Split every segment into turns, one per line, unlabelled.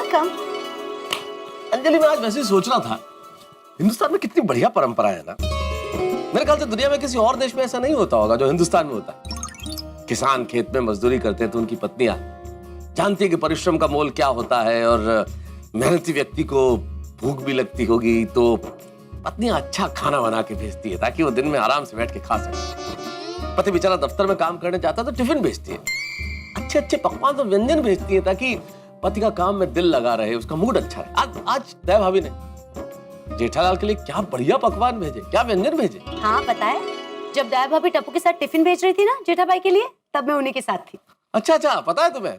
Welcome.
Anjali, मैं आज वैसे ही सोच रहा था, हिंदुस्तान में कितनी बढ़िया परंपरा है ना। मेरे ख्याल से दुनिया में किसी और देश में ऐसा नहीं होता होगा जो हिंदुस्तान में होता है। किसान खेत में मजदूरी करते हैं तो उनकी पत्नियां जानती है कि परिश्रम का मोल क्या होता है, और मेहनती व्यक्ति को भूख भी लगती होगी तो पत्नियां अच्छा खाना बना के भेजती है ताकि वो दिन में आराम से बैठ के खा सके। पति बेचारा दफ्तर में काम करने जाता है तो टिफिन भेजती है, अच्छे अच्छे पकवान तो व्यंजन भेजती है ताकि पति का काम में दिल लगा रहे, उसका मूड अच्छा रहे। आज दया भाभी ने जेठालाल के लिए क्या बढ़िया पकवान भेजे, क्या व्यंजन भेजे।
हाँ पता है, जब दया भाभी टप्पू के साथ टिफिन भेज रही थी ना जेठा भाई के लिए, तब मैं उन्हीं के साथ थी।
अच्छा अच्छा, पता है तुम्हें?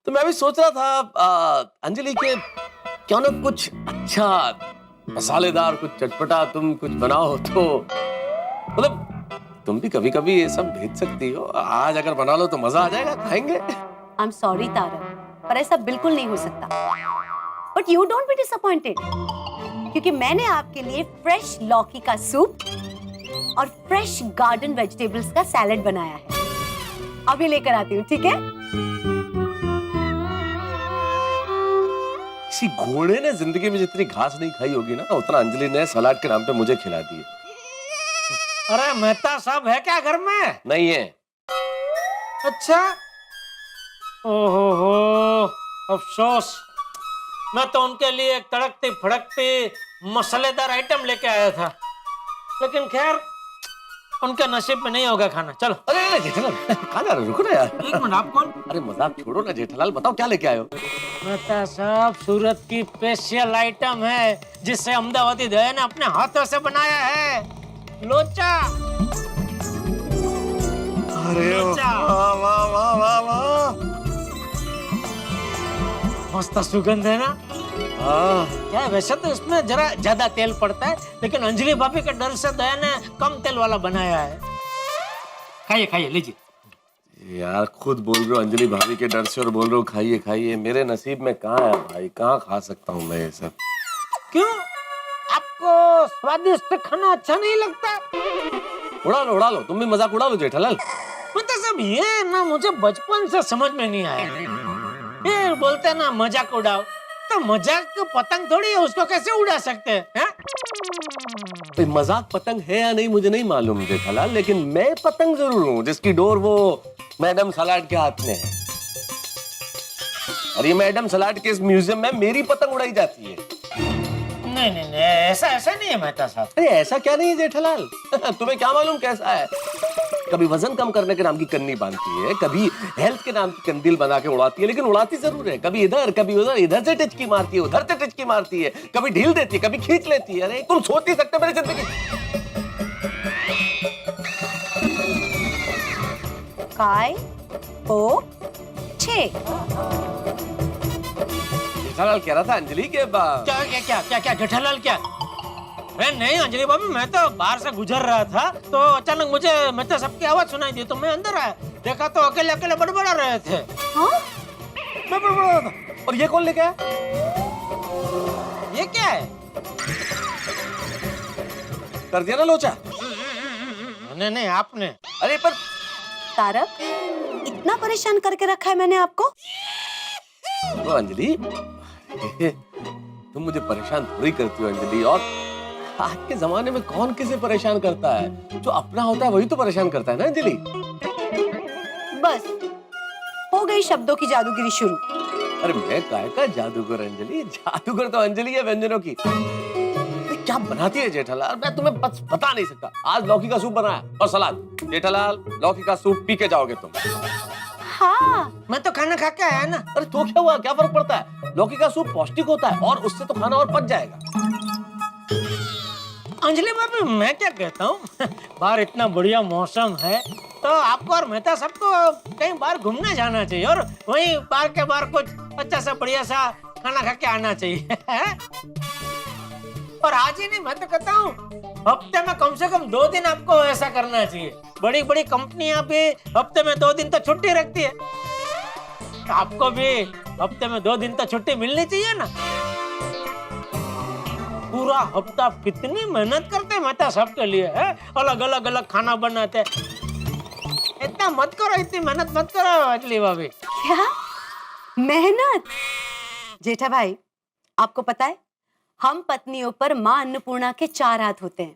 तो मैं भी सोच रहा था अंजलि के क्यों ना कुछ अच्छा मसालेदार, कुछ चटपटा तुम कुछ बनाओ तो मतलब तुम भी कभी कभी ये सब भेज सकती हो। आज अगर बना लो तो मजा आ जाएगा, खाएंगे।
आई एम सॉरी तारक, पर ऐसा बिल्कुल नहीं हो सकता। But you don't be disappointed, क्योंकि मैंने आपके लिए फ्रेश लौकी का सूप और फ्रेश गार्डन वेजिटेबल्स का सैलेड बनाया है। अभी लेकर आती हूँ, ठीक है?
किसी घोड़े ने जिंदगी में जितनी घास नहीं खाई होगी ना, उतना अंजलि ने सलाद के नाम पे मुझे खिला दी है।
अरे मेहता साहब है क्या घर में?
नहीं है।
अच्छा, ओहो अफसोस, मैं तो उनके लिए एक तड़कती फड़कती मसालेदार आइटम लेके आया था, लेकिन खैर उनके नसीब में नहीं होगा खाना। चलो।
अरे जेठालाल, कहाँ जा रहे हो? रुको ना यार।
एक मिनट, आप कौन?
अरे मजाक छोड़ो ना जेठालाल, बताओ क्या लेके आए हो?
मेहता साहब, सूरत की स्पेशल आइटम है जिसे अहमदाबादी दया ने अपने हाथों से बनाया है, लोचा।
अरे वाह वाह वाह वाह वाह,
मस्त सुगंध है ना? क्या है, वैसे तो इसमें जरा ज्यादा तेल पड़ता है, लेकिन अंजलि भाभी के डर से दया ने कम तेल वाला बनाया है। खाइए खाइए, लीजिए।
यार खुद बोल रहे हो अंजलि भाभी के डर से और बोल रहे हो खाइए खाइए। मेरे नसीब में कहाँ है भाई, कहाँ खा सकता हूँ मैं ये सब।
क्यों, आपको स्वादिष्ट खाना अच्छा नहीं लगता?
उड़ा लो, तुम भी मजाक उड़ा लो जेठालाल।
मतलब सब ये ना मुझे बचपन से समझ में नहीं आया। ये बोलते ना मजाक उड़ाओ, तो मजाक पतंग थोड़ी है, उसको कैसे उड़ा सकते हैं?
तो मजाक पतंग है या नहीं मुझे नहीं मालूम जेठालाल, लेकिन मैं पतंग जरूर हूँ जिसकी डोर वो मैडम सलाड के हाथ में है। और ये मैडम सलाड के इस म्यूजियम में मेरी पतंग उड़ाई जाती है।
नहीं नहीं नहीं, ऐसा नहीं है मेहता साहब।
अरे ऐसा क्या नहीं है जेठालाल? तुम्हें क्या मालूम कैसा है? कभी वजन कम करने के नाम की कन्नी बांधती है, कभी हेल्थ के नाम की कंदील बना के उड़ाती है, लेकिन उड़ाती जरूर है। कभी इधर कभी उधर, इधर से टिचकी मारती है, उधर से टिचकी मारती है, कभी ढील देती है, कभी खींच लेती है। अरे तुम सोच नहीं सकते मेरी जिंदगी।
काय ओ छे।
जेठालाल कह रहा था अंजलि के
क्या क्या क्या क्या क्या जेठालाल क्या? नहीं अंजलि भाभी, मैं तो बाहर से गुजर रहा था तो अचानक मुझे मेहता सबकी आवाज सुनाई दी, तो मैं अंदर आया, देखा तो अकेले अकेले बड़बड़ा रहे थे।
हाँ?
मैं बड़बड़ा रहा था।
और ये कौन लेके आया?
ये क्या है?
कर दिया ना लोचा?
नहीं, आपने।
अरे पर
तारक, इतना परेशान करके रखा है मैंने आपको?
तो अंजलि, तुम मुझे परेशान थोड़ी करती हो अंजलि। और आज के जमाने में कौन किसे परेशान करता है? जो अपना होता है वही तो परेशान करता है ना अंजलि।
बस हो गई शब्दों की जादूगिरी शुरू।
अरे मैं काय का जादूगर अंजलि? जादूगर तो अंजलि है व्यंजनों की। क्या बनाती है जेठालाल, मैं तुम्हें बस बता नहीं सकता। आज लौकी का सूप बनाया और सलाद। जेठालाल, लौकी का सूप पी के जाओगे तुम।
हाँ,
मैं तो खाना खा के आया ना।
अरे तो क्या हुआ, क्या फर्क पड़ता है? लौकी का सूप पौष्टिक होता है और उससे तो खाना और पच जाएगा।
अंजलि भाभी, मैं क्या कहता हूँ, बाहर इतना बढ़िया मौसम है तो आपको और मेहता सबको कहीं बाहर घूमने जाना चाहिए, और वहीं बाहर के बाहर कुछ अच्छा सा बढ़िया सा खाना खा के आना चाहिए। और आज ही नहीं, मैं तो कहता हूँ हफ्ते में कम से कम 2 दिन आपको ऐसा करना चाहिए। बड़ी बड़ी कंपनियां भी हफ्ते में 2 दिन तो छुट्टी रखती है, तो आपको भी हफ्ते में 2 दिन तो छुट्टी मिलनी चाहिए ना। पूरा हफ्ता कितनी मेहनत करते मेहता सबके लिए है, अलग अलग खाना बनाते। इतना मत करो, इतनी मेहनत मत करो अंजलि भाभी।
क्या मेहनत? जेठा भाई, आपको पता है हम पत्नियों पर माँ अन्नपूर्णा के 4 हाथ होते हैं।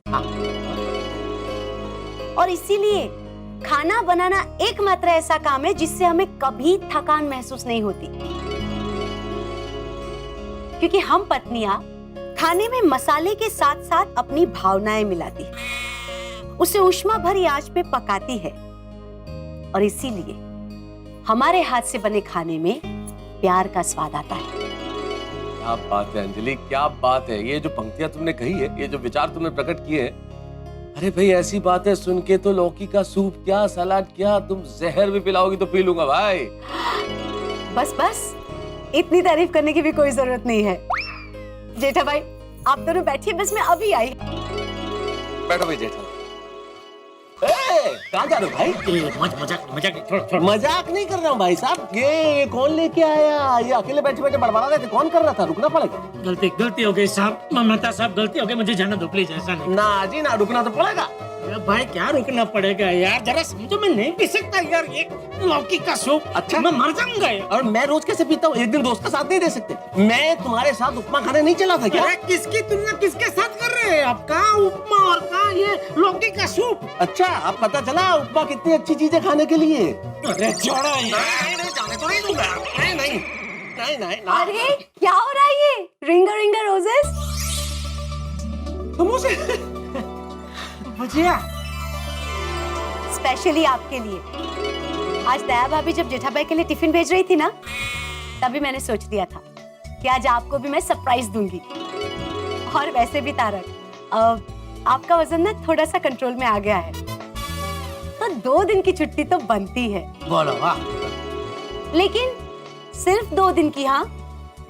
और इसीलिए खाना बनाना एकमात्र ऐसा काम है जिससे हमें कभी थकान महसूस नहीं होती, क्योंकि हम पत्नियां खाने में मसाले के साथ साथ अपनी भावनाएं मिलाती है, उसे ऊष्मा भरी आंच पे पकाती है, और इसीलिए हमारे हाथ से बने खाने में प्यार का स्वाद आता है।
क्या बात है अंजलि, क्या बात है। ये जो पंक्तियां तुमने कही है, ये जो विचार तुमने प्रकट किए हैं, अरे भाई ऐसी बातें सुन के तो लौकी का सूप क्या, सलाद क्या, तुम जहर भी पिलाओगी तो पी लूंगा भाई।
बस बस, इतनी तारीफ करने की भी कोई जरूरत नहीं है। जेठा भाई आप दोनों बैठिए, बस मैं अभी आई।
बैठो भाई जेठा। कहाँ जा रहे हो भाई?
मजाक
मजाक नहीं कर रहा हूँ भाई साहब। ये कौन लेके आया? ये अकेले बैठे बैठे बड़बड़ा रहे थे, कौन कर रहा था? रुकना पड़ेगा।
गलती हो गई साहब, मेहता साहब गलती हो गई, मुझे जाना दो प्लीज, ऐसा नहीं।
ना जी ना, रुकना तो पड़ेगा।
अरे भाई क्या रुकना पड़ेगा यार, जरा समझो, मैं नहीं पी सकता यार ये लौकी का सूप।
अच्छा?
मैं मर जाऊंगा यार।
और मैं रोज कैसे पीता हूँ? एक दिन दोस्त का साथ नहीं दे सकते? मैं तुम्हारे साथ उपमा खाने नहीं चला था क्या?
अरे किसकी तुलना किसके साथ कर रहे हैं आप? कहाँ उपमा और कहाँ ये लौकी का सूप?
अच्छा, अब पता चला उपमा कितनी अच्छी चीज है खाने के लिए।
अरे छोड़ो यार।
जाने तो नहीं दूंगा। नहीं।
अरे क्या हो रहा है ये? Ringer ringer roses?
समोसे।
भजिया
स्पेशली आपके लिए। आज दया भाभी जब जेठा भाई के लिए टिफिन भेज रही थी ना, तभी मैंने सोच लिया था कि आज आपको भी मैं सरप्राइज दूंगी। और वैसे भी तारक, आपका वजन ना थोड़ा सा कंट्रोल में आ गया है, तो 2 दिन की छुट्टी तो बनती है।
बोलो वाह।
लेकिन सिर्फ 2 दिन की, हाँ।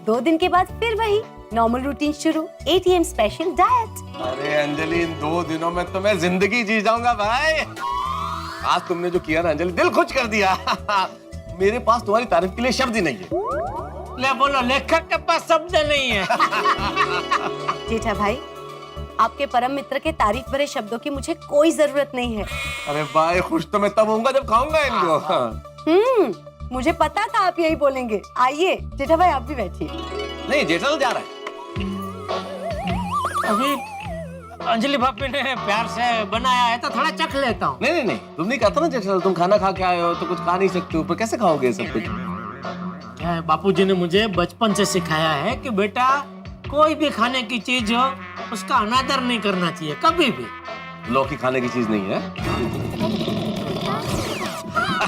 2 दिन के बाद फिर वही नॉर्मल रूटीन शुरू, ATM स्पेशल डाइट।
अरे अंजलि, इन 2 दिनों में तो मैं जिंदगी जी जाऊंगा भाई। आज तुमने जो किया ना अंजलि, दिल खुश कर दिया। मेरे पास तुम्हारी तारीफ के लिए शब्द ही नहीं है।
ले बोलो, लेखक के पास शब्द नहीं है।
जेठा भाई, आपके परम मित्र के तारीफ भरे शब्दों की मुझे कोई जरूरत नहीं है।
अरे भाई, खुश तो मैं तब होऊंगा जब खाऊंगा इनको।
मुझे पता था आप यही बोलेंगे। आइए जेठा भाई, आप भी बैठिए।
नहीं, जेठा जा रहा है।
अभी अंजलि भाभी ने प्यार से बनाया है तो थोड़ा चख लेता हूँ।
नहीं, तुम नहीं कहता ना जेठा, तुम खाना खा के आए हो तो कुछ खा नहीं सकते हो, पर कैसे खाओगे ये सब कुछ?
क्या है, बापूजी ने मुझे बचपन से सिखाया है कि बेटा कोई भी खाने की चीज हो उसका अनादर नहीं करना चाहिए कभी भी।
लौकी खाने की चीज नहीं है।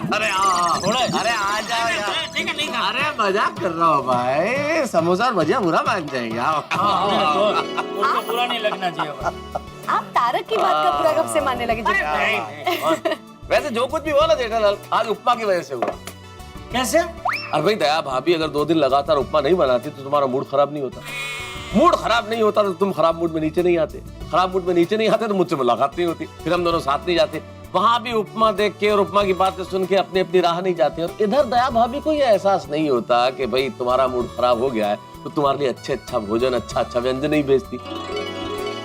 अरे आ जाओ यार।
ठीक है, नहीं खा।
अरे मजाक कर रहा हूँ भाई, समोसा और भजिया बुरा मान जाएंगे।
उसको बुरा नहीं लगना चाहिए।
आप तारक की बात का पूरा कब से मानने लगे जेठा?
वैसे जो कुछ भी हुआ ना जेठालाल, आज उपमा की वजह से हुआ।
कैसे?
अरे भाई दया भाभी अगर 2 दिन लगातार उपमा नहीं बनाती तो तुम्हारा मूड खराब नहीं होता। मूड खराब नहीं होता तो तुम खराब मूड में नीचे नहीं आते। खराब मूड में नीचे नहीं आते तो मुझसे मुलाकात नहीं होती, फिर हम दोनों साथ नहीं जाते। वहां भी उपमा देख के और उपमा की बातें सुन के अपनी अपनी राह नहीं जाते। और इधर दया भाभी को ये एहसास नहीं होता कि भाई तुम्हारा मूड खराब हो गया है तो तुम्हारे लिए अच्छा भोजन, अच्छा व्यंजन नहीं भेजती।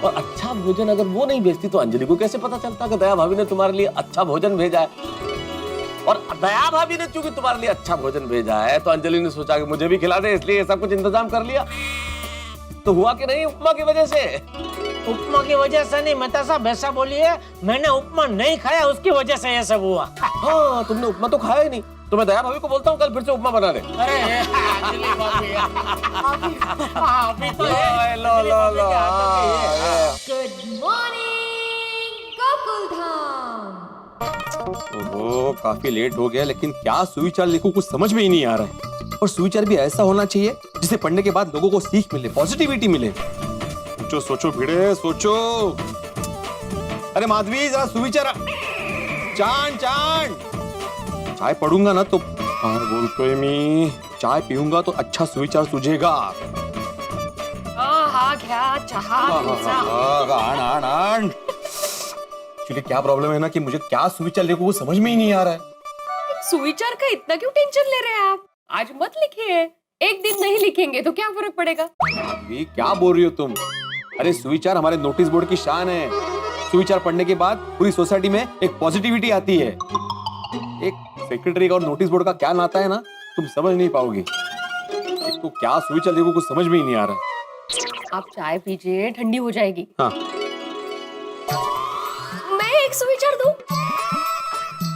और अच्छा भोजन अगर वो नहीं भेजती तो अंजलि को कैसे पता चलता कि दया भाभी ने तुम्हारे लिए अच्छा भोजन भेजा है? और दया भाभी ने चूंकि तुम्हारे लिए अच्छा भोजन भेजा है तो अंजलि ने सोचा कि मुझे भी खिला दे, इसलिए सब कुछ इंतजाम कर लिया। तो हुआ कि नहीं उपमा की वजह से?
उपमा की वजह से नहीं मेहता साहब, ऐसा बोलिए मैंने उपमा नहीं खाया उसकी वजह से ये सब हुआ।
हाँ, तुमने उपमा तो खाया ही नहीं, तो मैं दया भाभी को बोलता हूँ कल फिर से उपमा बना दे।
अरे अंजलि भाभी, अभी तो
लो।
Good morning Gokul Dham.
ओहो, काफी लेट हो गया, लेकिन क्या सुविचार लिखूं कुछ समझ में ही नहीं आ रहा है। और सुविचार भी ऐसा होना चाहिए जिसे पढ़ने के बाद लोगों को सीख मिले, पॉजिटिविटी मिले। सोचो भिड़े, सोचो। अरे माधवी, जरा सुविचार। चांद चाय पढ़ूंगा ना तो बोलतोय मी, चाय पीऊंगा तो अच्छा सुविचार सूझेगा।
हाँ घ्या चहा
आण। एक्चुअली क्या प्रॉब्लम है ना कि मुझे क्या सुविचार लिखूं वो समझ में ही नहीं आ रहा है।
सुविचार का इतना क्यों टेंशन ले रहे हैं आप? आज मत लिखिए, एक दिन नहीं लिखेंगे तो क्या फर्क पड़ेगा?
अभी क्या बोल रही हो तुम? अरे सुविचार हमारे नोटिस बोर्ड की शान है। सुविचार पढ़ने के बाद पूरी सोसाइटी में एक पॉजिटिविटी आती है। एक सेक्रेटरी का और नोटिस बोर्ड का क्या नाता है ना, तुम समझ नहीं पाओगी। तो क्या सुई चल रही है कुछ समझ में ही नहीं आ रहा है।
आप चाय पीजिए, ठंडी हो जाएगी।
हाँ
मैं एक स्विचर दूं?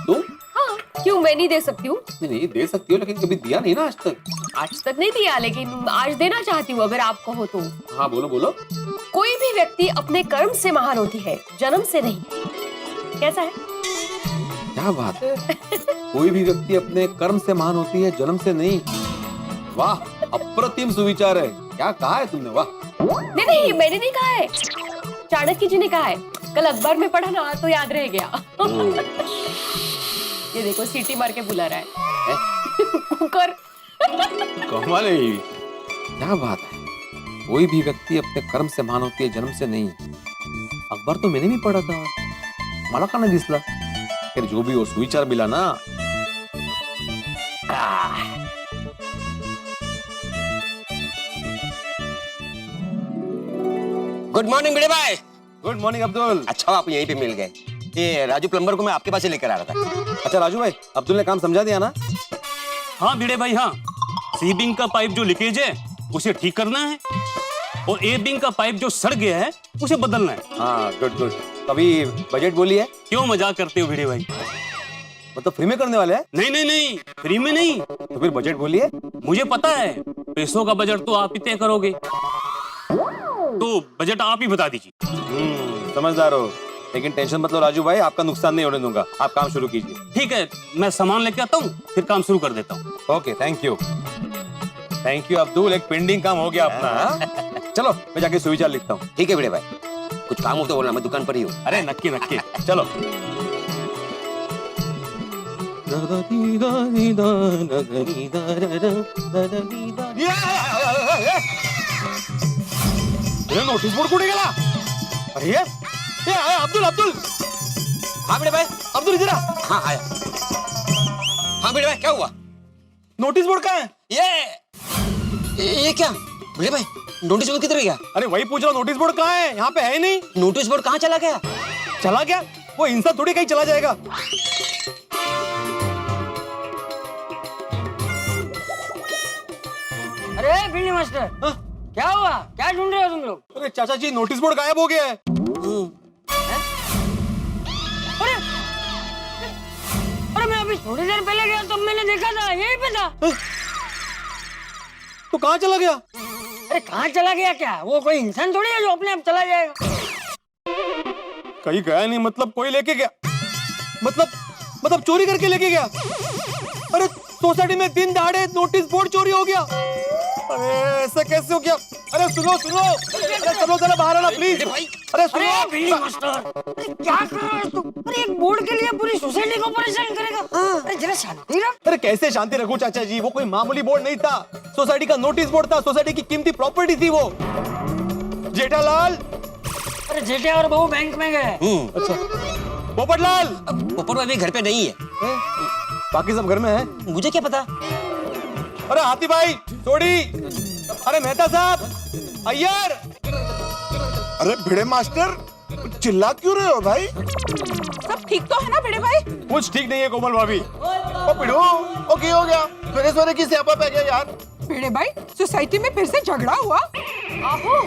तो
हाँ, क्यों मैं नहीं दे सकती हूँ?
नहीं दे सकती हो, लेकिन कभी दिया नहीं ना आज तक।
आज तक नहीं दिया, लेकिन आज देना चाहती हूँ अगर आप कहो तो।
हाँ बोलो बोलो।
कोई भी व्यक्ति अपने कर्म से महान होती है, जन्म से नहीं। कैसा है?
क्या बात है। कोई भी व्यक्ति अपने कर्म से महान होती है, जन्म से नहीं। वाह, अप्रतिम सुविचार है। क्या कहा है तुमने, वाह।
नहीं नहीं, मैंने नहीं कहा है, चाणक्य जी ने कहा है। कल अखबार में पढ़ा ना तो याद रह गया। ये देखो सीटी मार के बुला रहा है। कुकर।
कमाल है ये। क्या बात है। कोई भी व्यक्ति अपने कर्म से महान होती है, जन्म से नहीं। अखबार तो मैंने भी पढ़ा था, मला का नहीं दिसला। फिर जो भी हो सुविचार मिला ना।
गुड मॉर्निंग बड़े भाई।
Good morning Abdul.
अच्छा आप यहीं पे मिल गए। ये राजू प्लम्बर को मैं आपके पास ही लेकर आ रहा था।
अच्छा राजू भाई, अब्दुल ने काम समझा दिया ना?
हाँ भिड़े भाई, हाँ। सी बिंग का पाइप जो लीकेज है उसे ठीक करना है, और ए बिंग का पाइप जो सड़ गया है उसे बदलना है।
हाँ गुड गुड। कभी बजट बोली है?
क्यों मजाक करते हो भिड़े भाई?
मतलब फ्री में करने वाले हैं?
नहीं नहीं नहीं, फ्री में नहीं।
तो फिर बजट बोलिए।
मुझे पता है पैसों का बजट तो आप ही तय करोगे, तो बजट आप ही बता दीजिए।
समझदार हो, लेकिन टेंशन मत लो राजू भाई, आपका नुकसान नहीं होने दूंगा। आप काम शुरू कीजिए।
ठीक है, मैं सामान लेके आता हूँ, फिर काम शुरू कर देता हूँ।
Okay, thank you. Thank you Abdul, एक पेंडिंग काम हो गया अपना। हाँ? चलो मैं जाके सुविचार लिखता हूँ।
ठीक है बड़े भाई, कुछ काम हो तो बोलना, मैं दुकान पर ही हूँ।
अरे नक्की नक्की, चलो। नोटिस बोर्ड कुठे गेला? अरे ये अब्दुल अब्दुल।
हाँ बड़े भाई।
अब्दुल इधर आ।
हाँ आया। हाँ बड़े भाई, क्या हुआ?
नोटिस बोर्ड कहाँ है?
ये क्या बड़े भाई, नोटिस बोर्ड किधर गया?
अरे वही पूछ रहा हूँ, नोटिस बोर्ड कहाँ है? यहाँ पे है ही नहीं।
नोटिस बोर्ड कहाँ चला गया?
चला गया? वो इंसान थोड़ी कहीं चला जाएगा।
अरे बिल्ली मास्टर,
हाँ?
क्या हुआ? क्या ढूंढ रहे हो तुम लोग?
अरे चाचा जी, नोटिस बोर्ड गायब हो गया है।
अरे अरे मैं अभी थोड़ी देर पहले गया तो मैंने देखा था, यहीं पे था।
तो कहाँ चला गया?
अरे कहाँ चला गया क्या? वो कोई इंसान थोड़ी है जो अपने आप चला जाएगा।
कहीं गया नहीं मतलब कोई लेके गया? मतलब चोरी करके लेके गया? अरे सोसाइटी में दिन दहाड़े नोटिस बोर्ड चोरी हो गया। अरे ऐसा कैसे हो गया? अरे सुनो, अरे चलो जरा बाहर आना प्लीज। अरे सुनो।
अरे बिल्ली मास्टर, अरे क्या कर रहा है तू? अरे एक बोर्ड के लिए पूरी सोसाइटी को परेशान करेगा। अरे जरा शांति रख।
अरे कैसे शांति रखूं चाचा जी, वो कोई मामूली बोर्ड नहीं था, सोसाइटी का नोटिस बोर्ड था, सोसाइटी की कीमती प्रॉपर्टी थी वो। जेठालाल।
अरे जेठे और बहू बैंक में गए।
अच्छा, पोपटलाल।
पोपट भाई घर पे नहीं है।
बाकी सब घर में है।
मुझे क्या पता?
अरे हाथी भाई, सोडी। अरे मेहता साहब, अय्यर।
अरे भिड़े मास्टर, चिल्ला क्यों रहे हो भाई?
सब ठीक तो है ना भिड़े भाई?
कुछ ठीक नहीं है कोमल भाभी।
ओ पिड़ो, ओके हो गया। सवेरे की स्यापा पै गया यार।
भिड़े भाई, सोसाइटी में फिर से झगड़ा हुआ?
आहो,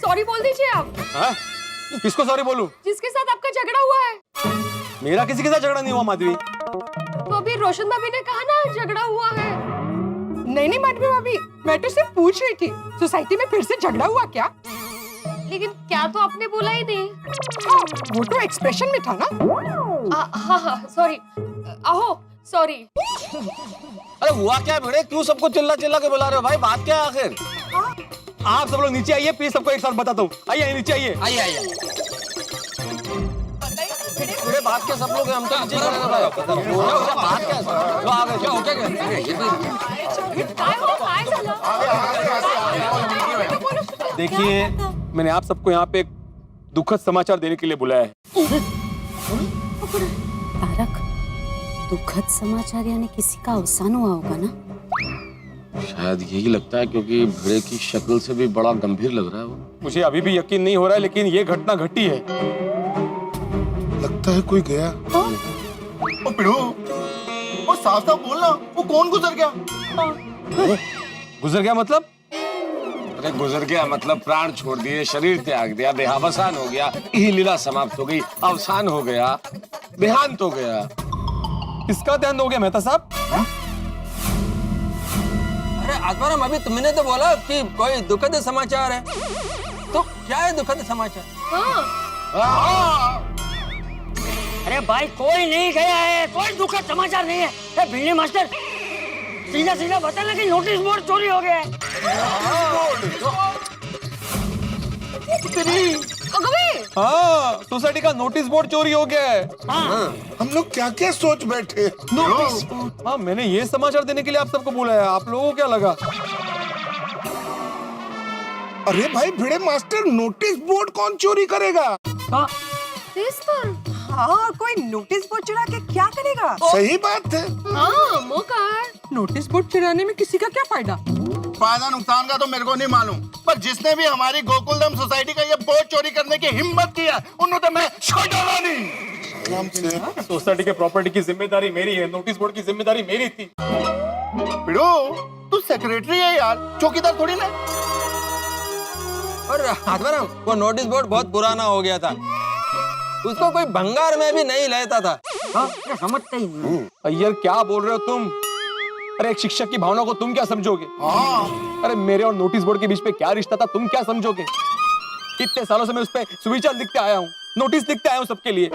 सॉरी बोल दीजिए आप।
हाँ? किसको सॉरी बोलूं?
जिसके साथ आपका झगड़ा हुआ है।
मेरा किसी के साथ झगड़ा नहीं हुआ माधवी।
तो अभी रोशन भाभी ने कहा ना झगड़ा हुआ है।
नहीं माधवी भाभी, मैं तो सिर्फ पूछ रही थी, सोसाइटी में फिर से झगड़ा हुआ क्या?
लेकिन क्या तो आपने बोला ही नहीं।
हाँ, वो तो एक्सप्रेशन में था ना।
हाँ सॉरी। आहो सॉरी।
अरे हुआ क्या भिड़े, क्यों सबको चिल्ला चिल्ला के बुला रहे हो भाई? बात क्या है आखिर?
आप सब लोग नीचे आइए प्लीज, सबको एक साथ बताता हूँ। आइए नीचे आइए।
आइए।
भिड़े बात क्या, सब लोग हैं, हम तो नीचे खड़े हैं भाई। बात क्या है? लो आ गए। क्या हो गया?
देखिए, मैंने आप सबको यहाँ पे एक दुखद समाचार देने के लिए बुलाया है।
तारक, दुखद समाचार यानी किसी का अवसान हुआ होगा ना?
शायद यही लगता है, क्योंकि भिड़े की शक्ल से भी बड़ा गंभीर लग रहा है वो।
मुझे अभी भी यकीन नहीं हो रहा है, लेकिन ये घटना घटी है।
लगता है कोई गया। ओ पिड़ो, ओ साफ साफ बोलना, वो कौन गुजर गया?
गुजर गया मतलब?
अरे गुजर गया मतलब प्राण छोड़ दिए, शरीर त्याग दिया, देहावसान हो गया, यही लीला समाप्त हो गई, अवसान हो गया, देहांत हो गया।
किसका ध्यान हो गया मेहता साहब?
अरे आत्माराम, अभी तुमने तो बोला कि कोई दुखद समाचार है, तो क्या है दुखद समाचार?
अरे भाई कोई नहीं गया है, कोई दुखद समाचार नहीं है। ए भिंडी मास्टर, सीधा सीधा बता ना कि नोटिस बोर्ड चोरी हो गया है।
हाँ, सोसाइटी का नोटिस बोर्ड चोरी हो गया है।
हम लोग क्या क्या सोच बैठे।
हाँ, मैंने ये समाचार देने के लिए आप सबको बोला है। आप लोगों को क्या लगा?
अरे भाई भिड़े मास्टर, नोटिस बोर्ड कौन चोरी करेगा?
हाँ, कोई नोटिस बोर्ड चुरा के क्या करेगा?
सही बात है।
हाँ, मोकार।
नोटिस बोर्ड चुराने में किसी का क्या फायदा?
फायदा नुकसान का तो मेरे को नहीं मालूम, पर जिसने भी हमारी गोकुलधाम सोसाइटी का ये बोर्ड चोरी करने की हिम्मत किया, उन्होंने तो मैं छोड़ा नहीं।
सोसाइटी के प्रॉपर्टी की जिम्मेदारी मेरी है, नोटिस बोर्ड की जिम्मेदारी मेरी थी।
पिड़ो, तू सेक्रेटरी है यार, चौकीदार थोड़ी ना।
और आत्माराम, वो नोटिस बोर्ड बहुत पुराना हो गया था, उसको कोई भंगार में भी नहीं लेता था।
समझते ही नहीं।
अय्यर, क्या बोल रहे हो तुम? अरे एक शिक्षक की भावना को तुम क्या समझोगे? अरे मेरे और नोटिस बोर्ड के बीच में क्या रिश्ता था, तुम क्या समझोगे? कितने सालों से मैं उस पे सुविचार लिखते आया हूँ, नोटिस लिखते आया हूँ सबके लिए।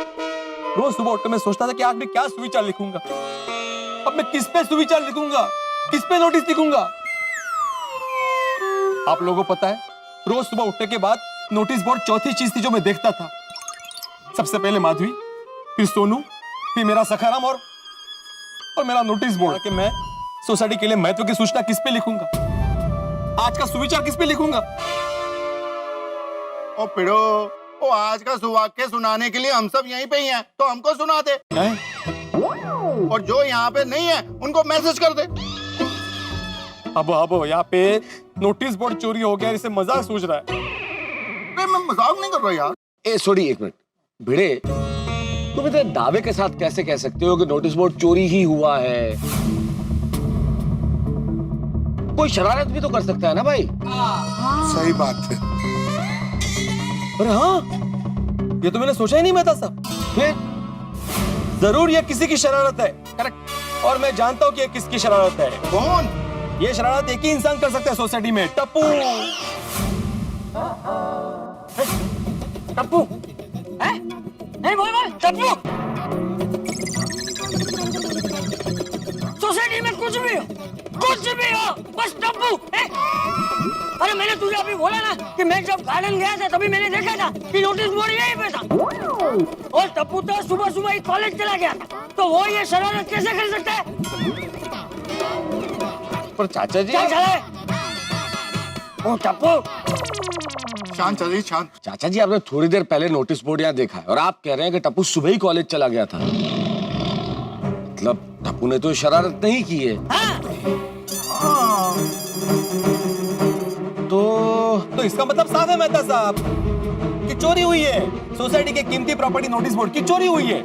रोज सुबह उठकर मैं सोचता था कि आज मैं क्या सुविचार लिखूंगा। अब मैं किस पे सुविचार लिखूंगा, किस पे नोटिस लिखूंगा? आप लोगों को पता है, रोज सुबह उठने के बाद नोटिस बोर्ड चौथी चीज थी जो मैं देखता था। सबसे पहले माधवी, फिर सोनू, फिर मेरा सखाराम और मेरा नोटिस बोर्ड कि मैं सोसाइटी के लिए महत्व की सूचना किस पे लिखूंगा, आज का सुविचार किस पे लिखूंगा।
ओ पिड़ो, ओ आज का सुवाक्य सुनाने के लिए हम सब यहीं पे ही हैं, तो हमको सुना दे। और जो यहाँ पे नहीं है उनको मैसेज कर दे।
अब यहाँ पे नोटिस बोर्ड चोरी हो गया, इसे मजाक सूझ रहा है।
मैं मजाक नहीं कर रहा यार।
ए सॉरी, एक मिनट भिड़े, तुम इतने दावे के साथ कैसे कह सकते हो कि नोटिस बोर्ड चोरी ही हुआ है? कोई शरारत भी तो कर सकता है ना भाई।
सही बात है।
अरे हाँ, ये तो मैंने सोचा ही नहीं मेहता साहब। फिर जरूर ये किसी की शरारत है। करेक्ट। और मैं जानता हूँ कि ये किसकी शरारत है।
कौन?
ये शरारत एक ही इंसान कर सकता है सोसाइटी में, टप्पू।
टप्पू? नहीं बोल टप्पू। सोसाइटी में कुछ भी हो, बस टप्पू। अरे मैंने तुझे अभी बोला ना कि मैं जब गार्डन गया था तभी मैंने देखा था कि नोटिस बोर्ड यहीं पे था। और टप्पू तो सुबह सुबह ही कॉलेज चला गया था, तो वो ये शरारत कैसे कर सकता है?
पर चाचा जी,
क्या चला है? ओ टप्पू,
शांत चलिए, शांत।
चाचा जी, आपने थोड़ी देर पहले नोटिस बोर्ड यहाँ देखा है और आप कह रहे हैं कि टप्पू सुबह ही कॉलेज चला गया था। मतलब टप्पू ने तो शरारत नहीं की है।
तो इसका मतलब साफ है मेहता साहब कि चोरी हुई है। सोसाइटी के कीमती प्रॉपर्टी नोटिस बोर्ड की चोरी हुई है।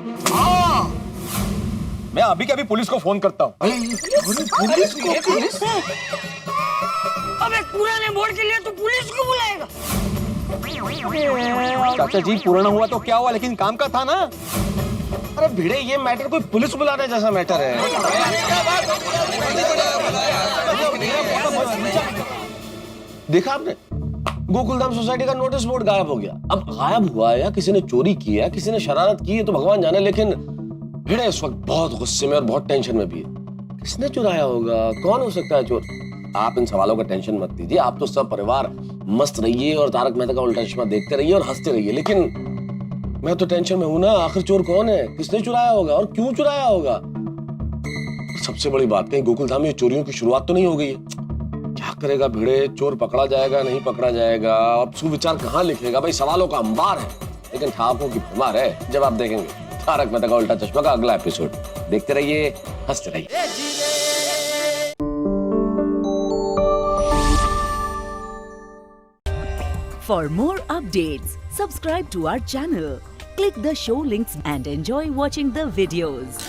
मैं अभी के अभी पुलिस को फोन करता हूँ।
पुलिस? अबे पुराने बोर्ड के लिए तो पुलिस को बुलाएगा?
चाचा जी, पुराना हुआ तो क्या हुआ, लेकिन काम का था ना।
अरे भिड़े, ये मैटर कोई पुलिस बुलाने जैसा मैटर है। देखा आपने, गोकुलधाम सोसाइटी का नोटिस बोर्ड गायब हो गया। अब गायब हुआ है या किसी ने चोरी की है, किसी ने शरारत की है, तो भगवान जाने। लेकिन भिड़े इस वक्त बहुत गुस्से में और बहुत टेंशन में भी है। किसने चुराया होगा, कौन हो सकता है चोर? आप इन सवालों का टेंशन मत लीजिए। आप तो सब परिवार मस्त रहिए और तारक मेहता का उल्टा चश्मा देखते रहिए और हंसते रहिए। लेकिन मैं तो टेंशन में हूं ना, आखिर चोर कौन है, किसने चुराया होगा और क्यों चुराया होगा? सबसे बड़ी बात, कहीं गोकुलधाम में चोरियों की शुरुआत तो नहीं हो गई है? क्या करेगा भिड़े, चोर पकड़ा जाएगा नहीं पकड़ा जाएगा? अब सुविचार कहाँ लिखेगा? भाई सवालों का अंबार है, लेकिन ठाकुर की भरमार है। जब आप देखेंगे तारक मेहता का उल्टा चश्मा का अगला एपिसोड, देखते रहिए, हंसते रहिए।
For more updates, subscribe to our channel, click the show links and enjoy watching the videos.